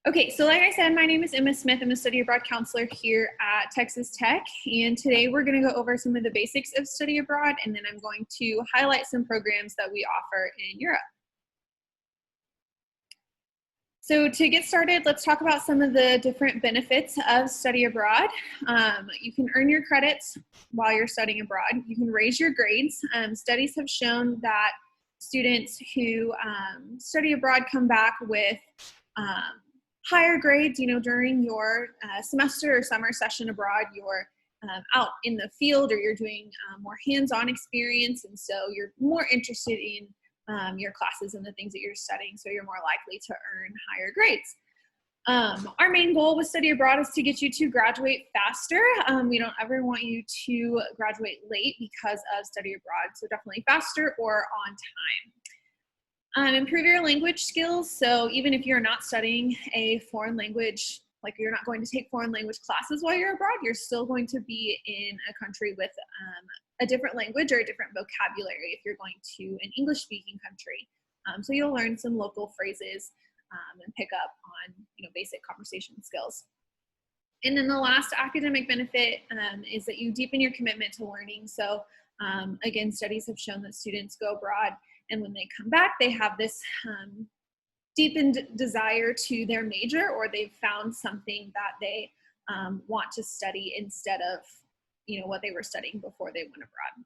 Okay, so like I said, my name is Emma Smith. I'm a study abroad counselor here at Texas Tech, and today we're going to go over some of the basics of study abroad, and then I'm going to highlight some programs that we offer in Europe. So to get started, let's talk about some of the different benefits of study abroad. You can earn your credits while you're studying abroad. You can raise your grades. Studies have shown that students who study abroad come back with higher grades, during your semester or summer session abroad. You're out in the field, or you're doing more hands-on experience, and so you're more interested in your classes and the things that you're studying, so you're more likely to earn higher grades. Our main goal with study abroad is to get you to graduate faster. We don't ever want you to graduate late because of study abroad, so definitely faster or on time. Improve your language skills. So even if you're not studying a foreign language, like you're not going to take foreign language classes while you're abroad, you're still going to be in a country with a different language or a different vocabulary if you're going to an English-speaking country. So you'll learn some local phrases and pick up on basic conversation skills. And then the last academic benefit is that you deepen your commitment to learning. So again, studies have shown that students go abroad, and when they come back, they have this deepened desire to their major, or they've found something that they want to study instead of what they were studying before they went abroad.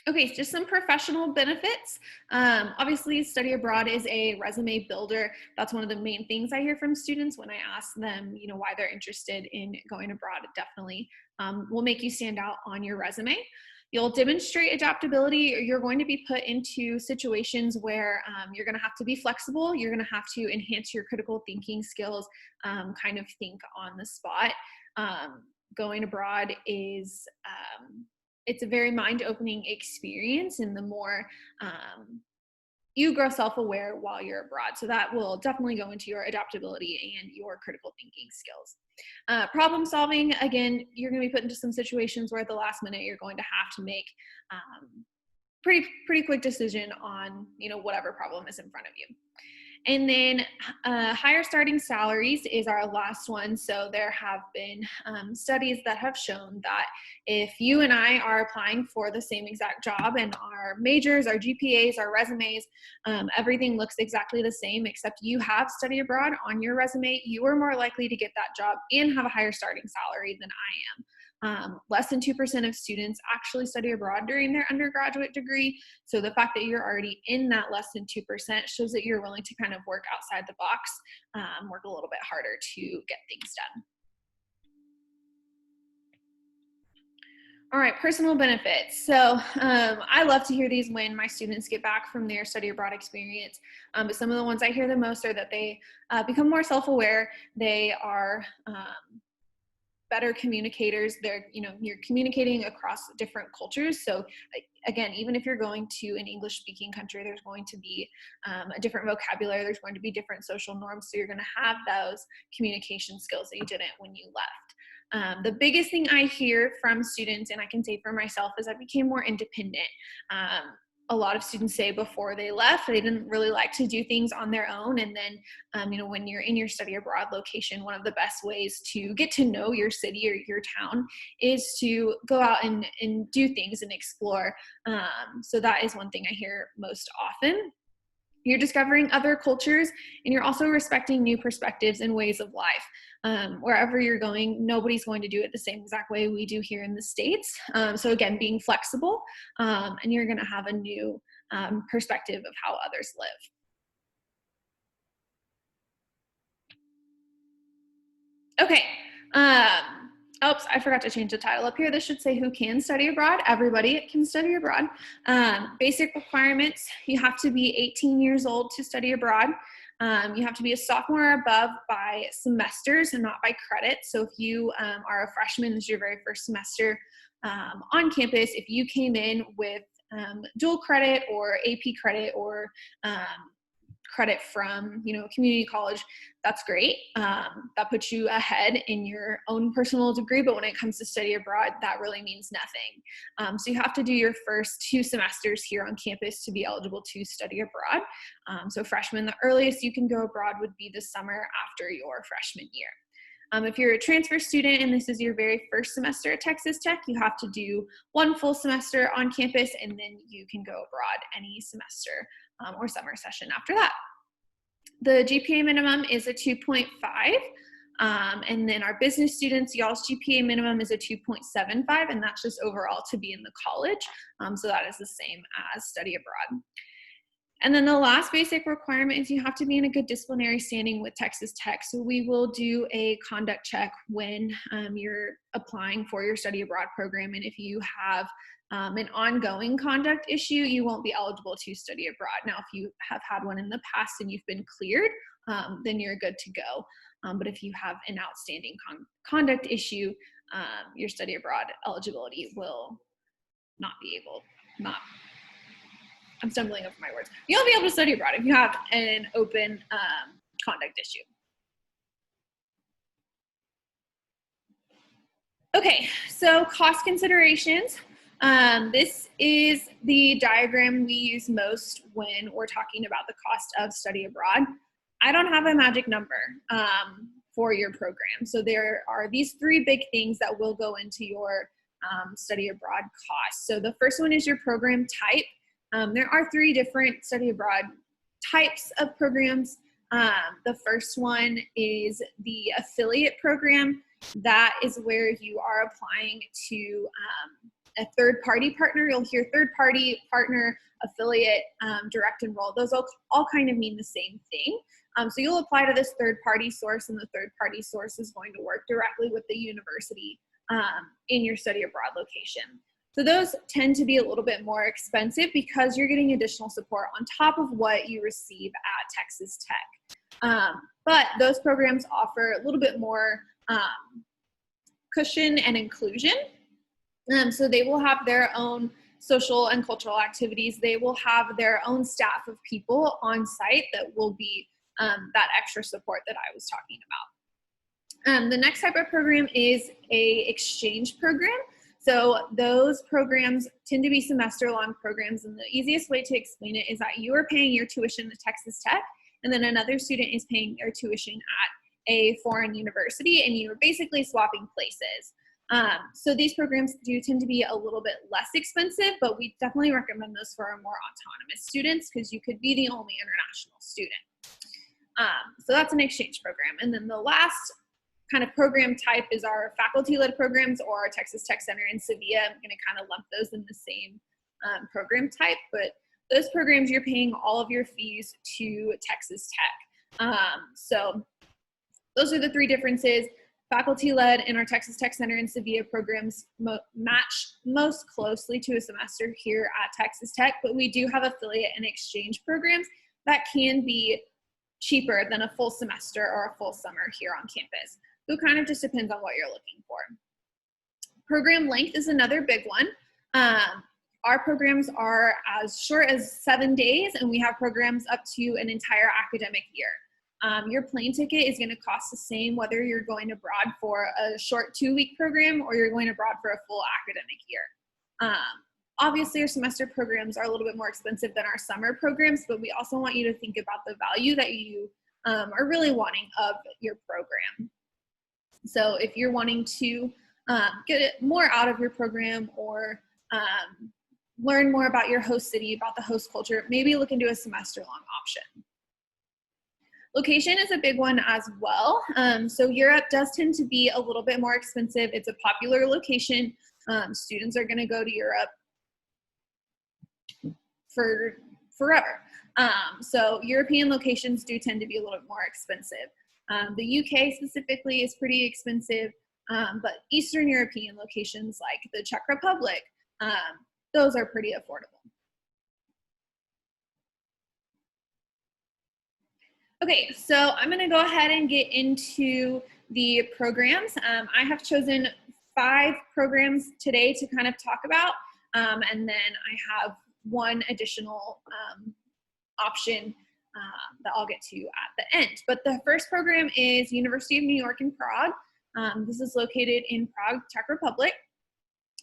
Okay, just some professional benefits. Obviously, study abroad is a resume builder. That's one of the main things I hear from students when I ask them, why they're interested in going abroad. It definitely will make you stand out on your resume. You'll demonstrate adaptability. You're going to be put into situations where you're going to have to be flexible. You're going to have to enhance your critical thinking skills, kind of think on the spot. Going abroad is it's a very mind-opening experience, and the more you grow self-aware while you're abroad. So that will definitely go into your adaptability and your critical thinking skills. Problem solving, again, you're going to be put into some situations where at the last minute you're going to have to make pretty quick decision on whatever problem is in front of you. And then higher starting salaries is our last one. So there have been studies that have shown that if you and I are applying for the same exact job, and our majors, our GPAs, our resumes, everything looks exactly the same, except you have study abroad on your resume, you are more likely to get that job and have a higher starting salary than I am. Less than 2% of students actually study abroad during their undergraduate degree. So the fact that you're already in that less than 2% shows that you're willing to kind of work outside the box, work a little bit harder to get things done. All right, personal benefits. So I love to hear these when my students get back from their study abroad experience. But some of the ones I hear the most are that they become more self-aware. They are better communicators. You're communicating across different cultures. So again, even if you're going to an English speaking country, there's going to be a different vocabulary. There's going to be different social norms. So you're going to have those communication skills that you didn't when you left. The biggest thing I hear from students, and I can say for myself, is I became more independent. A lot of students say before they left, they didn't really like to do things on their own. And then, when you're in your study abroad location, one of the best ways to get to know your city or your town is to go out and do things and explore. So that is one thing I hear most often. You're discovering other cultures, and you're also respecting new perspectives and ways of life. Wherever you're going, nobody's going to do it the same exact way we do here in the States. So again, being flexible, and you're going to have a new perspective of how others live. Okay. Oops, I forgot to change the title up here. This should say who can study abroad. Everybody can study abroad. Basic requirements: you have to be 18 years old to study abroad. You have to be a sophomore or above by semesters and not by credit. So if you are a freshman, this is your very first semester on campus, if you came in with dual credit or AP credit or credit from, you know, community college, that's great. That puts you ahead in your own personal degree, but when it comes to study abroad, that really means nothing. So you have to do your first 2 semesters here on campus to be eligible to study abroad. So freshman, the earliest you can go abroad would be the summer after your freshman year. If you're a transfer student and this is your very first semester at Texas Tech, you have to do 1 full semester on campus, and then you can go abroad any semester or summer session after that. The GPA minimum is a 2.5, and then our business students, y'all's GPA minimum is a 2.75, and that's just overall to be in the college. So that is the same as study abroad. And then the last basic requirement is you have to be in a good disciplinary standing with Texas Tech. So we will do a conduct check when you're applying for your study abroad program. And if you have an ongoing conduct issue, you won't be eligible to study abroad. Now, if you have had one in the past and you've been cleared, then you're good to go. But if you have an outstanding conduct issue, your study abroad eligibility will not be able, I'm stumbling over my words. You won't be able to study abroad if you have an open conduct issue. Okay, so cost considerations. This is the diagram we use most when we're talking about the cost of study abroad. I don't have a magic number for your program. So there are these 3 big things that will go into your study abroad costs. So the first one is your program type. There are 3 different study abroad types of programs. The first one is the affiliate program. That is where you are applying to a third-party partner. You'll hear third-party, partner, affiliate, direct enroll. Those all kind of mean the same thing. So you'll apply to this third-party source, and the third-party source is going to work directly with the university in your study abroad location. So those tend to be a little bit more expensive because you're getting additional support on top of what you receive at Texas Tech. But those programs offer a little bit more cushion and inclusion. So they will have their own social and cultural activities. They will have their own staff of people on site that will be that extra support that I was talking about. The next type of program is a exchange program. So those programs tend to be semester-long programs, and the easiest way to explain it is that you are paying your tuition at Texas Tech, and then another student is paying their tuition at a foreign university, and you are basically swapping places. So these programs do tend to be a little bit less expensive, but we definitely recommend those for our more autonomous students because you could be the only international student. So that's an exchange program. And then the last kind of program type is our faculty-led programs or our Texas Tech Center in Sevilla. I'm going to kind of lump those in the same program type, but those programs you're paying all of your fees to Texas Tech. So those are the 3 differences. Faculty-led in our Texas Tech Center in Sevilla programs match most closely to a semester here at Texas Tech, but we do have affiliate and exchange programs that can be cheaper than a full semester or a full summer here on campus. So it kind of just depends on what you're looking for. Program length is another big one. Our programs are as short as 7 days, and we have programs up to an entire academic year. Your plane ticket is going to cost the same whether you're going abroad for a short 2-week program or you're going abroad for a full academic year. Obviously, our semester programs are a little bit more expensive than our summer programs, but we also want you to think about the value that you are really wanting of your program. So if you're wanting to get more out of your program or learn more about your host city, about the host culture, maybe look into a semester-long option. Location is a big one as well. So Europe does tend to be a little bit more expensive. It's a popular location. Students are going to go to Europe for forever. So European locations do tend to be a little bit more expensive. The UK specifically is pretty expensive, but Eastern European locations like the Czech Republic, those are pretty affordable. Okay, so I'm going to go ahead and get into the programs. I have chosen 5 programs today to kind of talk about, and then I have one additional option that I'll get to at the end. But the first program is University of New York in Prague. This is located in Prague, Czech Republic.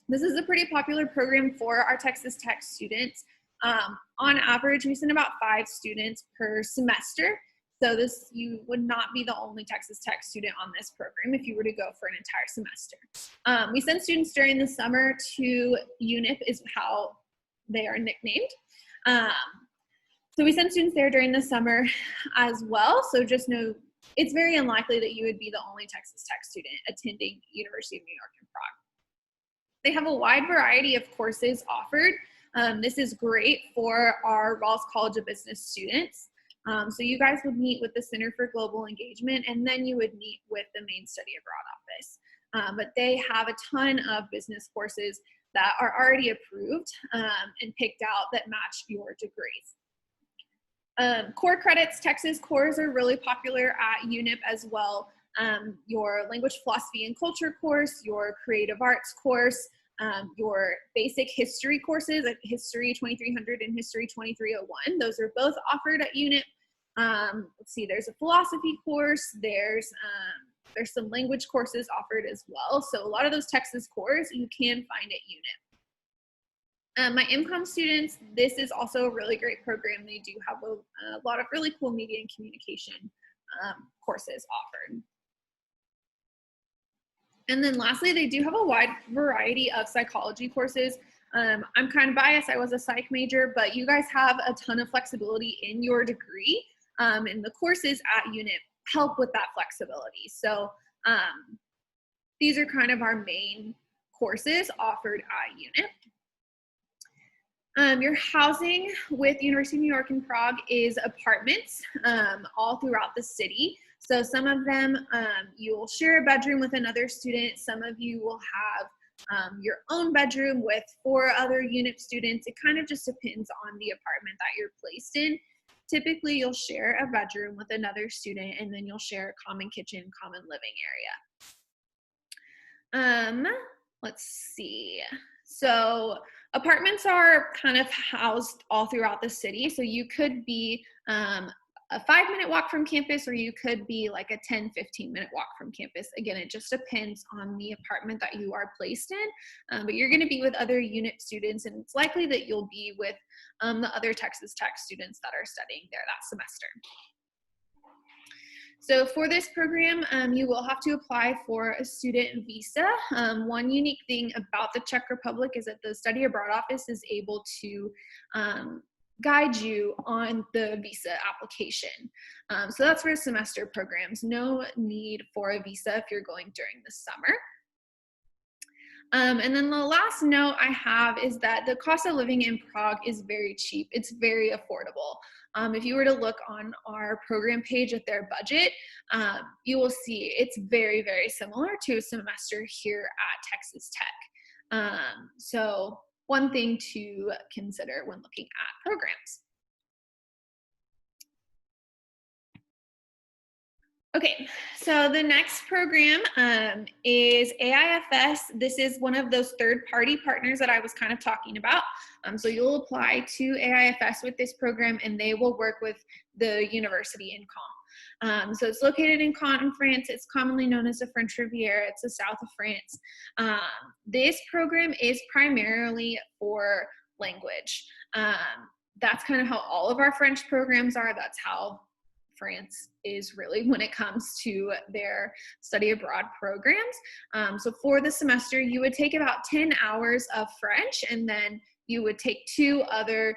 This is a pretty popular program for our Texas Tech students. On average, we send about 5 students per semester. So you would not be the only Texas Tech student on this program if you were to go for an entire semester. We send students during the summer to UNIP, is how they are nicknamed. So we send students there during the summer as well. So just know it's very unlikely that you would be the only Texas Tech student attending University of New York in Prague. They have a wide variety of courses offered. This is great for our Rawls College of Business students. So you guys would meet with the Center for Global Engagement, and then you would meet with the main study abroad office. But they have a ton of business courses that are already approved and picked out that match your degrees. Core credits, Texas cores are really popular at UNIP as well. Your language, philosophy, and culture course, your creative arts course, your basic history courses, like History 2300 and History 2301. Those are both offered at UNIP. Let's see, there's a philosophy course, there's some language courses offered as well. So a lot of those Texas cores you can find at UNIP. My MCOM students, this is also a really great program. They do have a lot of really cool media and communication courses offered. And then lastly, they do have a wide variety of psychology courses. I'm kind of biased, I was a psych major, but you guys have a ton of flexibility in your degree, and the courses at UNIP help with that flexibility. So these are kind of our main courses offered at UNIP. Your housing with University of New York in Prague is apartments all throughout the city. So some of them you will share a bedroom with another student. Some of you will have your own bedroom with 4 other UNIP students. It kind of just depends on the apartment that you're placed in. Typically, you'll share a bedroom with another student, and then you'll share a common kitchen, common living area. Let's see. So apartments are kind of housed all throughout the city. So you could be a 5-minute walk from campus, or you could be like a 10-15-minute walk from campus. Again, it just depends on the apartment that you are placed in, but you're going to be with other UNIP students, and it's likely that you'll be with the other Texas Tech students that are studying there that semester. So for this program, you will have to apply for a student visa. One unique thing about the Czech Republic is that the Study Abroad Office is able to guide you on the visa application. So that's for semester programs. No need for a visa if you're going during the summer. And then the last note I have is that the cost of living in Prague is very cheap. It's very affordable. If you were to look on our program page at their budget, you will see it's very, very similar to a semester here at Texas Tech. So one thing to consider when looking at programs. Okay, so the next program is AIFS. This is one of those third-party partners that I was kind of talking about. So you'll apply to AIFS with this program, and they will work with the university in Caen. So it's located in Caen in France. It's commonly known as the French Riviera. It's the south of France. This program is primarily for language. That's kind of how all of our French programs are. That's how France is really when it comes to their study abroad programs. So for the semester, you would take about 10 hours of French, and then you would take 2 other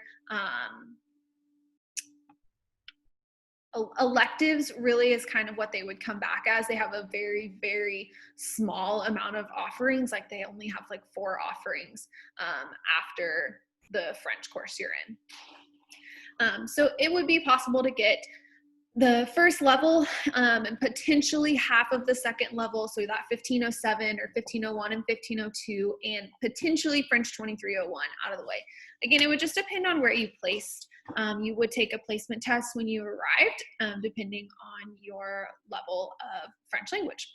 electives, really is kind of what they would come back as. They have a very, very small amount of offerings. Like they only have like 4 offerings after the French course you're in. So it would be possible to get the first level and potentially half of the second level, so that 1507 or 1501 and 1502, and potentially French 2301 out of the way. Again, it would just depend on where you placed. You would take a placement test when you arrived, depending on your level of French language.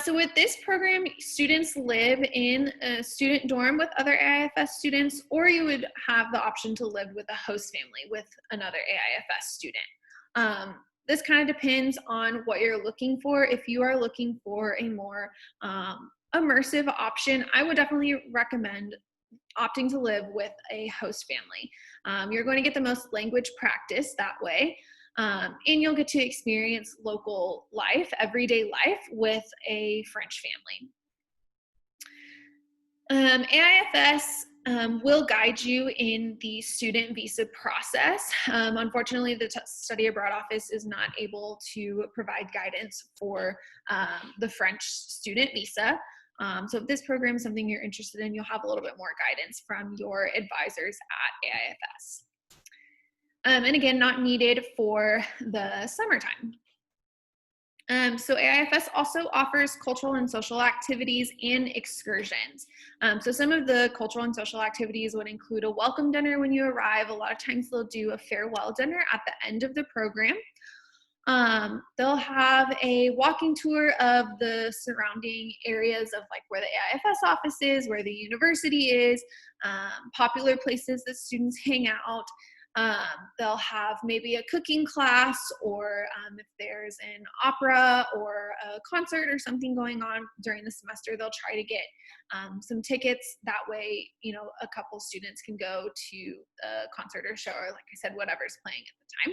So with this program, students live in a student dorm with other AIFS students, or you would have the option to live with a host family with another AIFS student. This kind of depends on what you're looking for. If you are looking for a more immersive option, I would definitely recommend opting to live with a host family. You're going to get the most language practice that way. And you'll get to experience local life, everyday life with a French family. AIFS will guide you in the student visa process. Unfortunately, the Study Abroad Office is not able to provide guidance for the French student visa. So if this program is something you're interested in, you'll have a little bit more guidance from your advisors at AIFS. And again, not needed for the summertime. So AIFS also offers cultural and social activities and excursions. So some of the cultural and social activities would include a welcome dinner when you arrive. A lot of times they'll do a farewell dinner at the end of the program. They'll have a walking tour of the surrounding areas of like where the AIFS office is, where the university is, popular places that students hang out. They'll have maybe a cooking class, or if there's an opera or a concert or something going on during the semester, they'll try to get some tickets. That way, you know, a couple students can go to a concert or show, or like I said, whatever's playing at the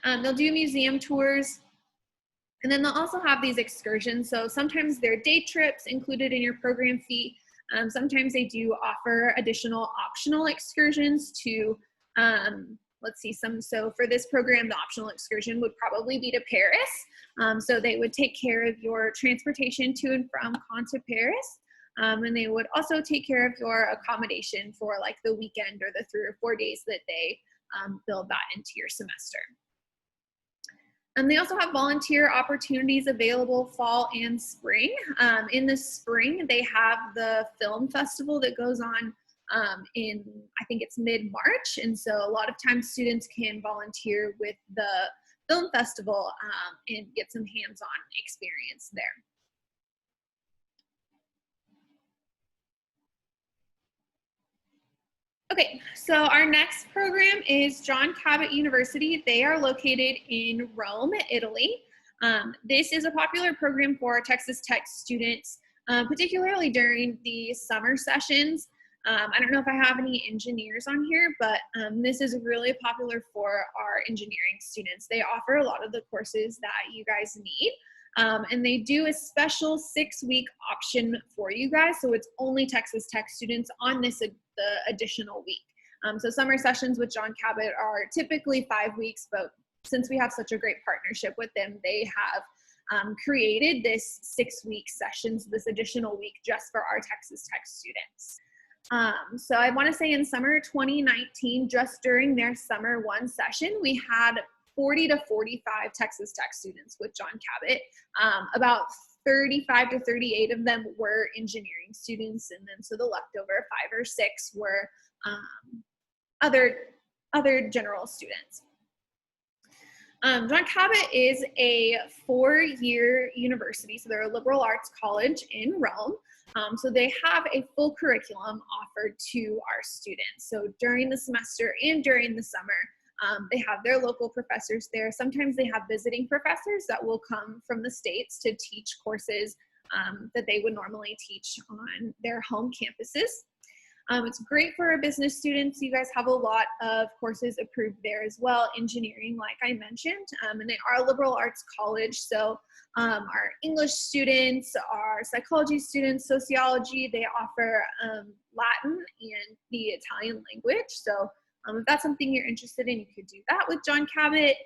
time. They'll do museum tours. And then they'll also have these excursions. So sometimes they're day trips included in your program fee. Sometimes they do offer additional optional excursions to let's see, so for this program, the optional excursion would probably be to Paris. So they would take care of your transportation to and from Caen to Paris. And they would also take care of your accommodation for like the weekend or the 3 or 4 days that they build that into your semester. And they also have volunteer opportunities available fall and spring. In the spring, they have the film festival that goes on in, I think it's mid-March. And so a lot of times students can volunteer with the film festival and get some hands-on experience there. Okay, so our next program is John Cabot University. They are located in Rome, Italy. This is a popular program for Texas Tech students, particularly during the summer sessions. I don't know if I have any engineers on here, but this is really popular for our engineering students. They offer a lot of the courses that you guys need. And they do a special 6-week option for you guys. So it's only Texas Tech students on this the additional week. So summer sessions with John Cabot are typically 5 weeks, but since we have such a great partnership with them, they have created this 6-week sessions, this additional week just for our Texas Tech students. So I want to say in summer 2019, just during their summer 1 session, we had 40 to 45 Texas Tech students with John Cabot. About 35 to 38 of them were engineering students, and then so the leftover 5 or 6 were other general students. John Cabot is a 4-year university, so they're a liberal arts college in Rome. So they have a full curriculum offered to our students. So during the semester and during the summer, they have their local professors there. Sometimes they have visiting professors that will come from the States to teach courses that they would normally teach on their home campuses. It's great for our business students. You guys have a lot of courses approved there as well. Engineering, like I mentioned, and they are a liberal arts college. So our English students, our psychology students, sociology, they offer Latin and the Italian language. So if that's something you're interested in, you could do that with John Cabot.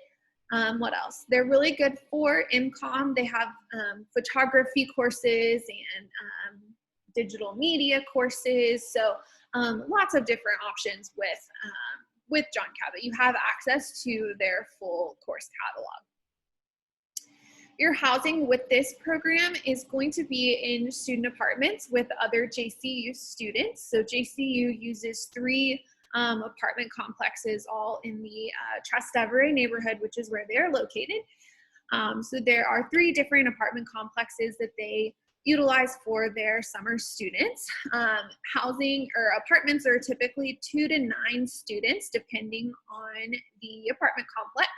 What else? They're really good for MCOM. They have photography courses and digital media courses. So lots of different options with John Cabot. You have access to their full course catalog. Your housing with this program is going to be in student apartments with other JCU students. So JCU uses 3 apartment complexes all in the Trastevere neighborhood, which is where they're located. So there are 3 different apartment complexes that they utilize for their summer students. Housing or apartments are typically 2 to 9 students depending on the apartment complex.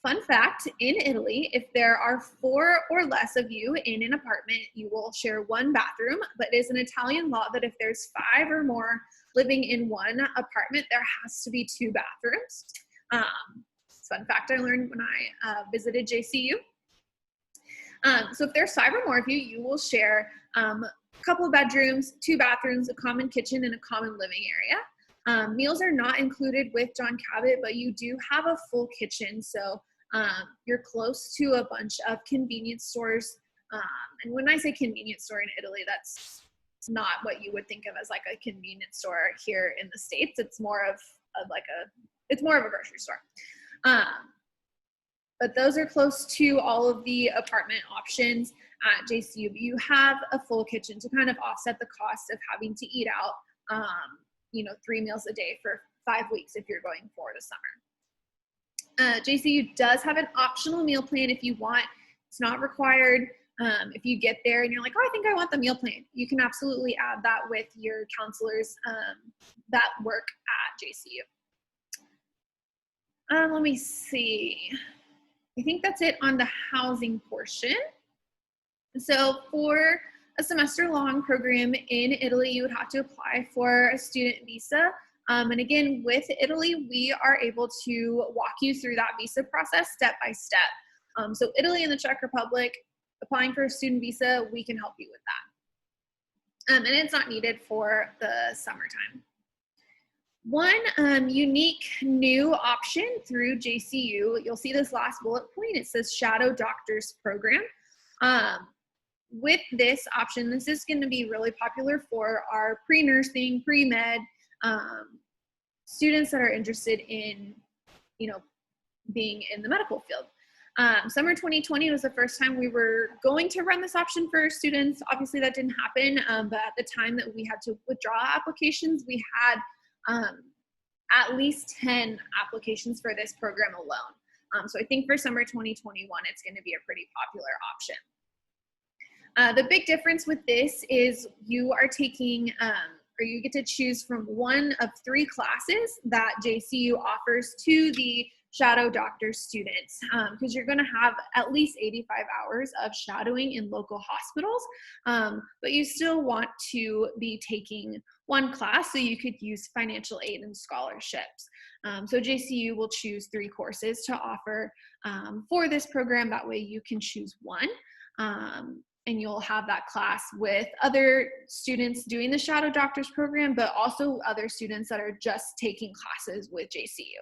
Fun fact, in Italy, if there are 4 or less of you in an apartment, you will share 1 bathroom, but it is an Italian law that if there's 5 or more living in 1 apartment, there has to be 2 bathrooms. Fun fact I learned when I visited JCU. So if there's 5 or more of you, you will share a couple of bedrooms, 2 bathrooms, a common kitchen, and a common living area. Meals are not included with John Cabot, but you do have a full kitchen, so you're close to a bunch of convenience stores. And when I say convenience store in Italy, that's not what you would think of as like a convenience store here in the States. It's more of it's more of a grocery store. But those are close to all of the apartment options at JCU. You have a full kitchen to kind of offset the cost of having to eat out, 3 meals a day for 5 weeks if you're going for the summer. JCU does have an optional meal plan if you want. It's not required. If you get there and you're like, oh, I think I want the meal plan, you can absolutely add that with your counselors that work at JCU. Let me see. I think that's it on the housing portion. So for a semester-long program in Italy, you would have to apply for a student visa. And again, with Italy, we are able to walk you through that visa process step by step. So Italy and the Czech Republic, applying for a student visa, we can help you with that. And it's not needed for the summertime. One unique new option through JCU, you'll see this last bullet point, it says Shadow Doctors Program. With this option, this is going to be really popular for our pre-nursing, pre-med students that are interested in, being in the medical field. Summer 2020 was the first time we were going to run this option for students. Obviously that didn't happen, but at the time that we had to withdraw applications, we had at least 10 applications for this program alone. So I think for summer 2021, it's going to be a pretty popular option. The big difference with this is you are taking, or you get to choose from one of 3 classes that JCU offers to the shadow doctor students, because you're going to have at least 85 hours of shadowing in local hospitals, but you still want to be taking 1 class so you could use financial aid and scholarships. So JCU will choose 3 courses to offer for this program. That way you can choose 1. And you'll have that class with other students doing the Shadow Doctors program, but also other students that are just taking classes with JCU.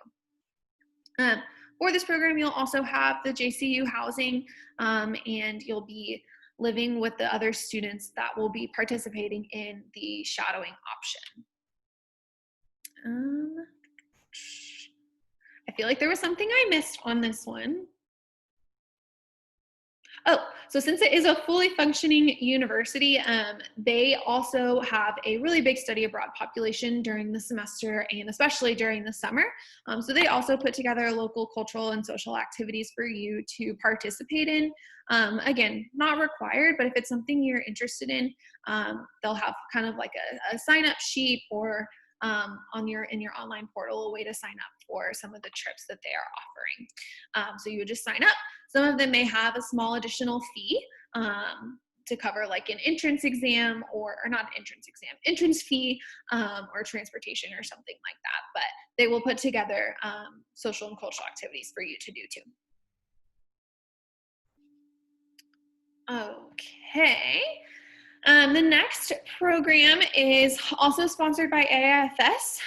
For this program, you'll also have the JCU housing, and you'll be living with the other students that will be participating in the shadowing option. I feel like there was something I missed on this one. Oh, so since it is a fully functioning university, they also have a really big study abroad population during the semester and especially during the summer. So they also put together local cultural and social activities for you to participate in. Again, not required, but if it's something you're interested in, they'll have kind of like a sign-up sheet or in your online portal, a way to sign up for some of the trips that they are offering. So you would just sign up. Some of them may have a small additional fee to cover like an entrance exam or not an entrance exam, entrance fee or transportation or something like that. But they will put together social and cultural activities for you to do too. Okay. The next program is also sponsored by AIFS,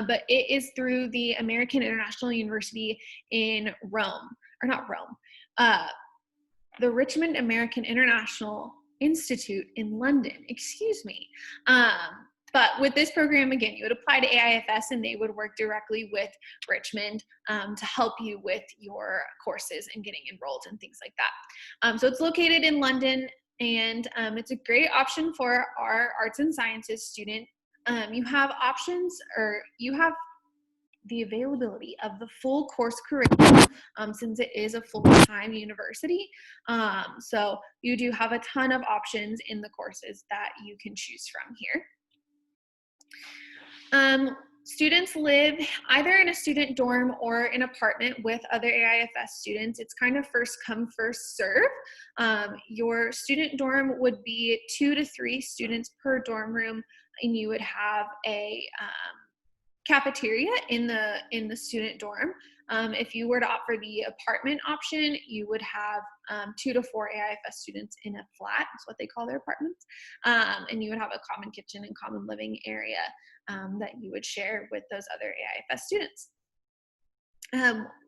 but it is through the American International University in Rome, or not Rome, the Richmond American International Institute in London, excuse me. But with this program, again, you would apply to AIFS and they would work directly with Richmond to help you with your courses and getting enrolled and things like that. So it's located in London, and it's a great option for our arts and sciences student. You have options, or you have the availability of the full course curriculum, since it is a full-time university. So you do have a ton of options in the courses that you can choose from here. Students live either in a student dorm or an apartment with other AIFS students. It's kind of first come, first serve. Your student dorm would be 2 to 3 students per dorm room, and you would have a cafeteria in the student dorm. If you were to opt for the apartment option, you would have 2 to 4 AIFS students in a flat. That's what they call their apartments. And you would have a common kitchen and common living area that you would share with those other AIFS students.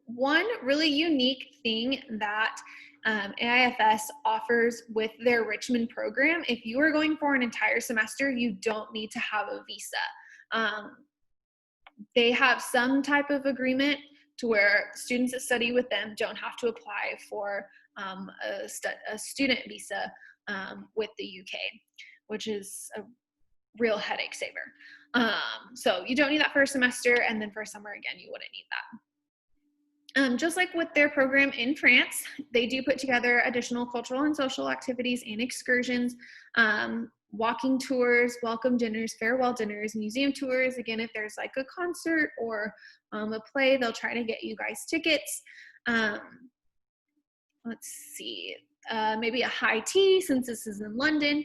One really unique thing that AIFS offers with their Richmond program, if you are going for an entire semester, you don't need to have a visa. They have some type of agreement to where students that study with them don't have to apply for a student visa with the UK, which is a real headache saver. So you don't need that for a semester, and then for summer again, you wouldn't need that. Just like with their program in France, they do put together additional cultural and social activities and excursions, walking tours, welcome dinners, farewell dinners, museum tours. Again, if there's like a concert or a play, they'll try to get you guys tickets. Let's see, maybe a high tea, since this is in London,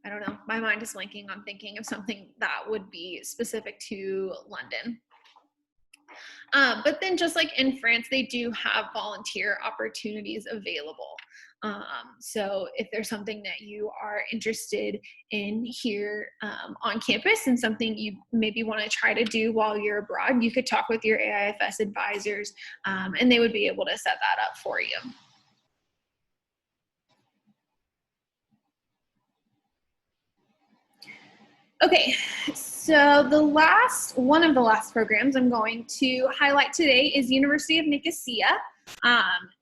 I don't know, my mind is blanking on thinking of something that would be specific to London. But then just like in France, they do have volunteer opportunities available. So if there's something that you are interested in here on campus and something you maybe want to try to do while you're abroad, you could talk with your AIFS advisors and they would be able to set that up for you. Okay, so one of the last programs I'm going to highlight today is University of Nicosia.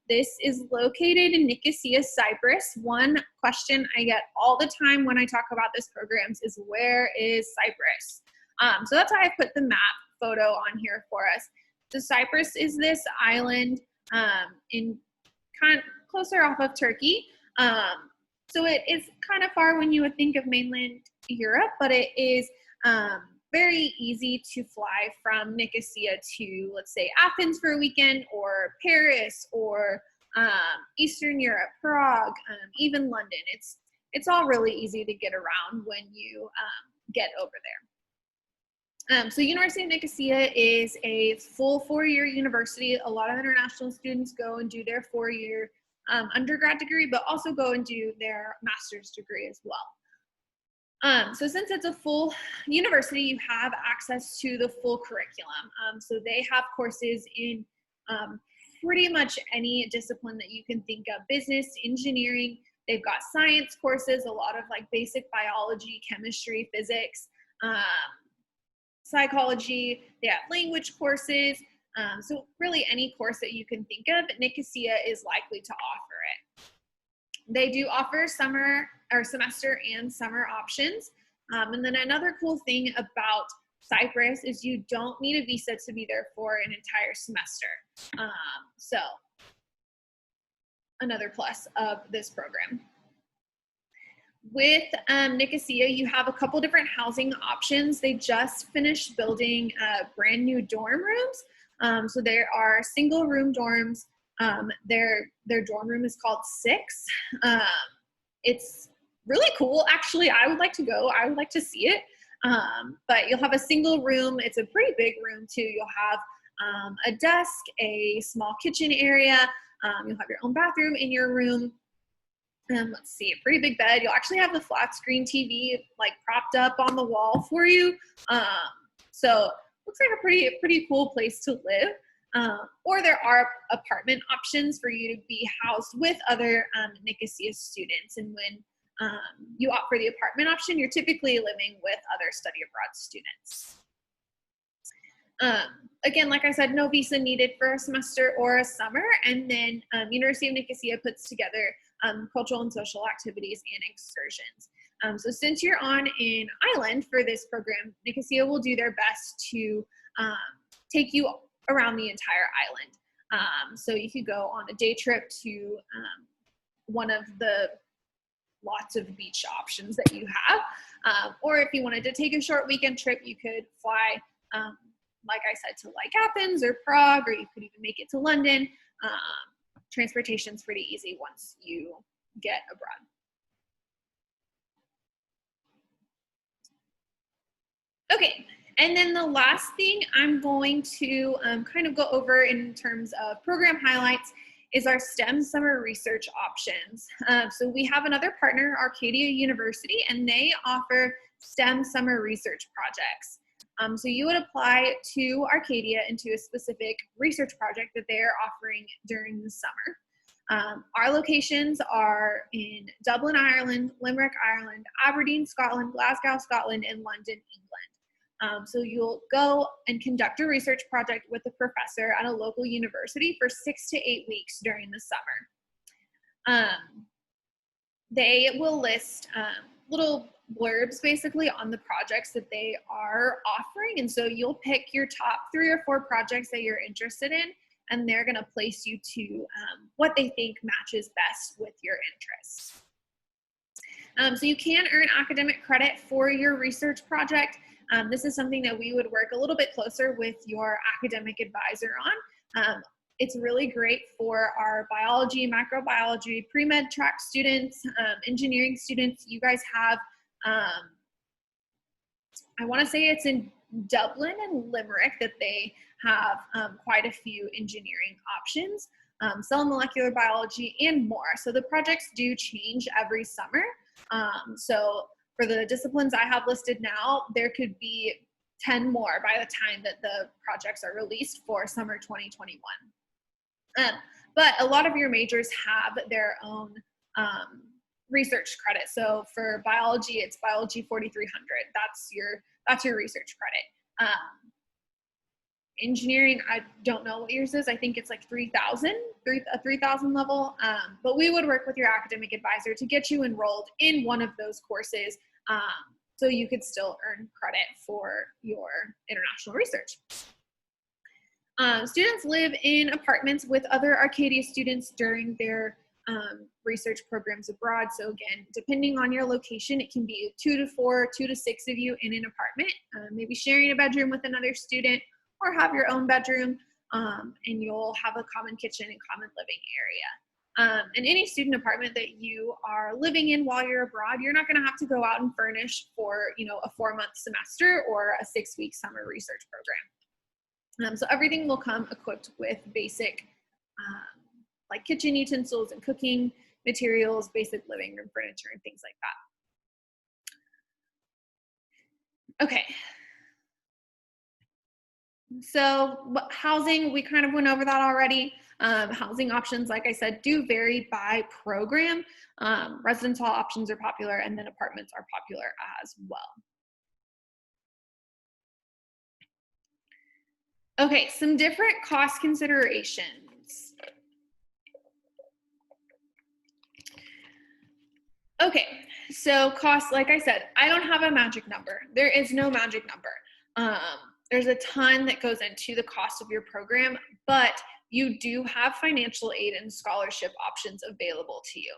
This is located in Nicosia, Cyprus. One question I get all the time when I talk about this program is, where is Cyprus? So that's why I put the map photo on here for us. So Cyprus is this island in kind of closer off of Turkey. So it is kind of far when you would think of mainland Europe, but it is very easy to fly from Nicosia to, let's say, Athens for a weekend, or Paris, or Eastern Europe, Prague, even London. It's all really easy to get around when you get over there. So University of Nicosia is a full 4-year university. A lot of international students go and do their 4-year undergrad degree, but also go and do their master's degree as well. So since it's a full university, you have access to the full curriculum. So they have courses in pretty much any discipline that you can think of: business, engineering. They've got science courses, a lot of like basic biology, chemistry, physics, psychology. They have language courses. So really any course that you can think of, Nicosia is likely to offer it. They do offer semester and summer options. And then another cool thing about Cyprus is you don't need a visa to be there for an entire semester. So another plus of this program. With Nicosia, you have a couple different housing options. They just finished building brand new dorm rooms. So there are single room dorms. Their dorm room is called 6. It's really cool. Actually, I would like to go. I would like to see it. But you'll have a single room. It's a pretty big room too. You'll have a desk, a small kitchen area. You'll have your own bathroom in your room. Let's see, a pretty big bed. You'll actually have the flat screen TV like propped up on the wall for you. So looks like a pretty cool place to live. Or there are apartment options for you to be housed with other Nicosia students. And when you opt for the apartment option, you're typically living with other study abroad students. Again, like I said, no visa needed for a semester or a summer. And then University of Nicosia puts together cultural and social activities and excursions. So since you're on an island for this program, Nicosia will do their best to take you around the entire island. So you could go on a day trip to one of the lots of beach options that you have. Or if you wanted to take a short weekend trip, you could fly, like I said, to like Athens or Prague, or you could even make it to London. Transportation's pretty easy once you get abroad. Okay, and then the last thing I'm going to kind of go over in terms of program highlights is our STEM summer research options. So we have another partner, Arcadia University, and they offer STEM summer research projects. So you would apply to Arcadia into a specific research project that they're offering during the summer. Our locations are in Dublin, Ireland, Limerick, Ireland, Aberdeen, Scotland, Glasgow, Scotland, and London, England. So you'll go and conduct a research project with a professor at a local university for 6 to 8 weeks during the summer. They will list little blurbs basically on the projects that they are offering. And so you'll pick your top 3 or 4 projects that you're interested in, and they're gonna place you to what they think matches best with your interests. So you can earn academic credit for your research project. This is something that we would work a little bit closer with your academic advisor on. It's really great for our biology, macrobiology, pre-med track students, engineering students. You guys have, I want to say it's in Dublin and Limerick that they have quite a few engineering options, cell and molecular biology, and more. So the projects do change every summer. So for the disciplines I have listed now, there could be 10 more by the time that the projects are released for summer 2021. But a lot of your majors have their own research credit. So for biology, it's biology 4,300. That's your research credit. Engineering, I don't know what yours is. I think it's like 3,000, a 3,000 level. But we would work with your academic advisor to get you enrolled in one of those courses, so you could still earn credit for your international research. Students live in apartments with other Arcadia students during their research programs abroad. So again, depending on your location, it can be 2 to 4, 2 to 6 of you in an apartment, maybe sharing a bedroom with another student, or have your own bedroom, and you'll have a common kitchen and common living area. In any student apartment that you are living in while you're abroad, you're not going to have to go out and furnish for, a 4-month semester or a 6-week summer research program. So everything will come equipped with basic, like kitchen utensils and cooking materials, basic living room furniture, and things like that. Okay. So housing, we kind of went over that already. Housing options, like I said, do vary by program. Residence hall options are popular, and then apartments are popular as well. Okay, some different cost considerations. Okay, so cost, like I said, I don't have a magic number. There is no magic number. There's a ton that goes into the cost of your program, but you do have financial aid and scholarship options available to you.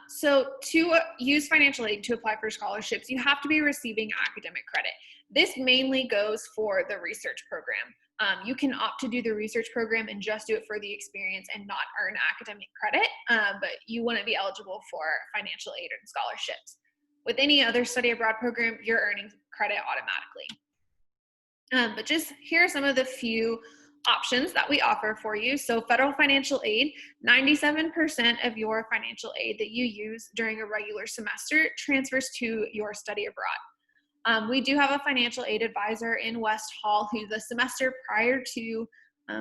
So to use financial aid to apply for scholarships, you have to be receiving academic credit. This mainly goes for the research program. You can opt to do the research program and just do it for the experience and not earn academic credit, but you wouldn't be eligible for financial aid and scholarships. With any other study abroad program, you're earning credit automatically. But just here are some of the few options that we offer for you. So federal financial aid, 97% of your financial aid that you use during a regular semester transfers to your study abroad. We do have a financial aid advisor in West Hall who the semester prior to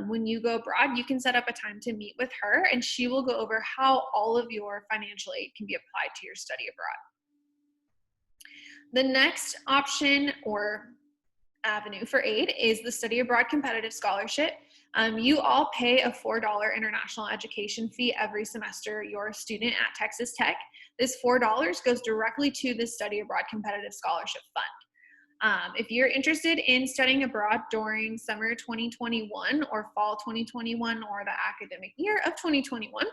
when you go abroad, you can set up a time to meet with her, and she will go over how all of your financial aid can be applied to your study abroad. The next option or avenue for aid is the Study Abroad Competitive Scholarship. You all pay a $4 international education fee every semester you're a student at Texas Tech. This $4 goes directly to the Study Abroad Competitive Scholarship Fund. If you're interested in studying abroad during summer 2021 or fall 2021 or the academic year of 2021,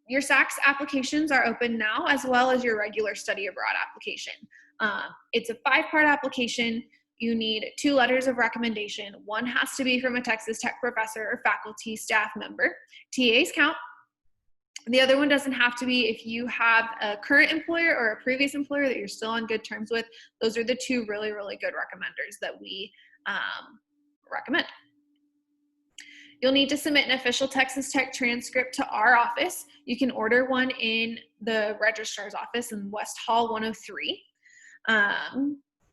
your SACS applications are open now, as well as your regular study abroad application. It's a 5-part application. You need 2 letters of recommendation. One has to be from a Texas Tech professor or faculty staff member. TAs count. The other one doesn't have to be. If you have a current employer or a previous employer that you're still on good terms with, those are the 2 really, really good recommenders that we recommend. You'll need to submit an official Texas Tech transcript to our office. You can order one in the registrar's office in West Hall 103.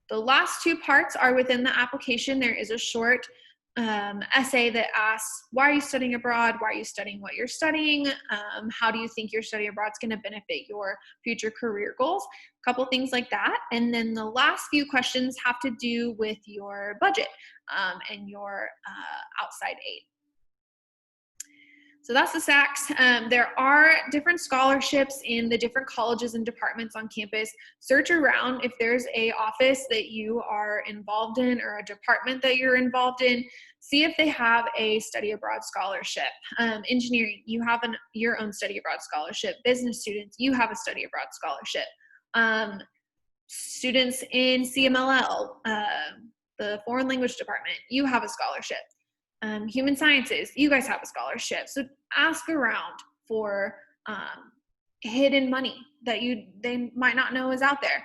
The last 2 parts are within the application. There is a short essay that asks, why are you studying abroad? Why are you studying what you're studying? How do you think your study abroad is going to benefit your future career goals? A couple things like that. And then the last few questions have to do with your budget and your outside aid. So that's the SACS. There are different scholarships in the different colleges and departments on campus. Search around if there's an office that you are involved in or a department that you're involved in. See if they have a study abroad scholarship. Engineering, you have your own study abroad scholarship. Business students, you have a study abroad scholarship. Students in CMLL, the foreign language department, you have a scholarship. Human sciences, you guys have a scholarship. So ask around for hidden money that they might not know is out there.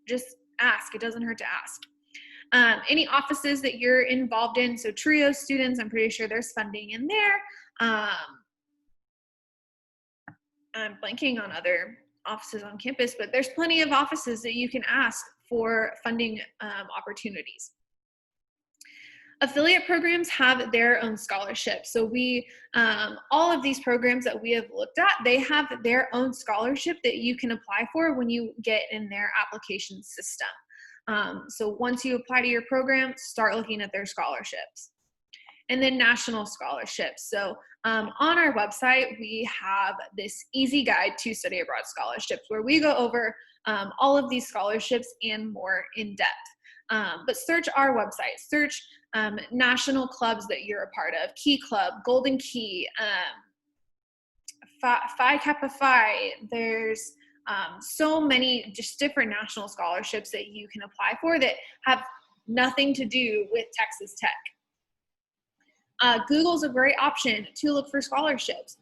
Just ask, it doesn't hurt to ask. Any offices that you're involved in, so TRIO students, I'm pretty sure there's funding in there. I'm blanking on other offices on campus, but there's plenty of offices that you can ask for funding opportunities. Affiliate programs have their own scholarships. So all of these programs that we have looked at, they have their own scholarship that you can apply for when you get in their application system. So once you apply to your program, start looking at their scholarships. And then national scholarships. So on our website, we have this easy guide to study abroad scholarships where we go over all of these scholarships and more in depth. But search our website, search national clubs that you're a part of, Key Club, Golden Key, Phi Kappa Phi. There's so many just different national scholarships that you can apply for that have nothing to do with Texas Tech. Google's a great option to look for scholarships.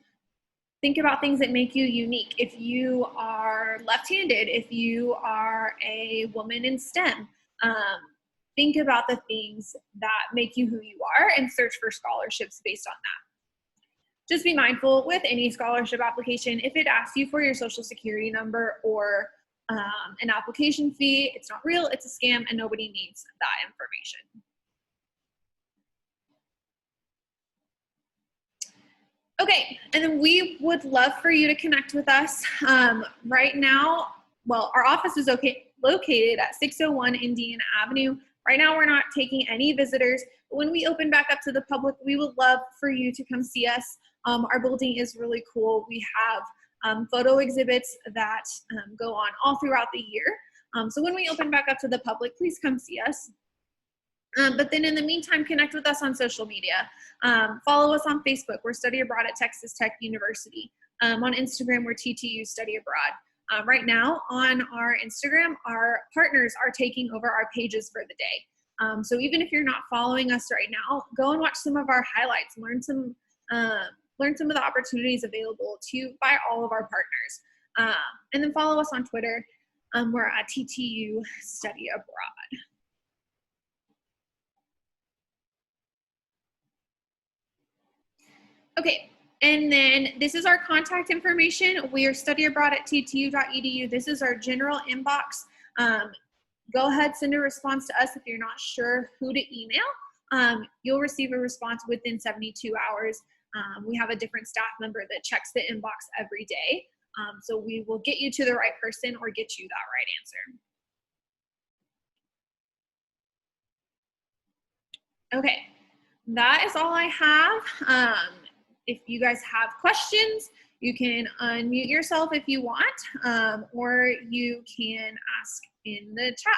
Think about things that make you unique. If you are left-handed, if you are a woman in STEM, think about the things that make you who you are and search for scholarships based on that. Just be mindful with any scholarship application. If it asks you for your social security number or an application fee, it's not real, it's a scam, and nobody needs that information. Okay, and then we would love for you to connect with us. Right now, well, our office is located at 601 Indiana Avenue. Right now, we're not taking any visitors, but when we open back up to the public, we would love for you to come see us. Our building is really cool. We have photo exhibits that go on all throughout the year. So when we open back up to the public, please come see us. But then in the meantime, connect with us on social media. Follow us on Facebook. We're Study Abroad at Texas Tech University. On Instagram, we're TTU Study Abroad. Right now on our Instagram, our partners are taking over our pages for the day. So even if you're not following us right now, go and watch some of our highlights, learn some of the opportunities available by all of our partners. And then follow us on Twitter. We're at TTU Study Abroad. Okay, and then this is our contact information. We are studyabroad@ttu.edu. This is our general inbox. Go ahead, send a response to us if you're not sure who to email. You'll receive a response within 72 hours. We have a different staff member that checks the inbox every day. So we will get you to the right person or get you that right answer. Okay. that is all I have. If you guys have questions, you can unmute yourself if you want, or you can ask in the chat.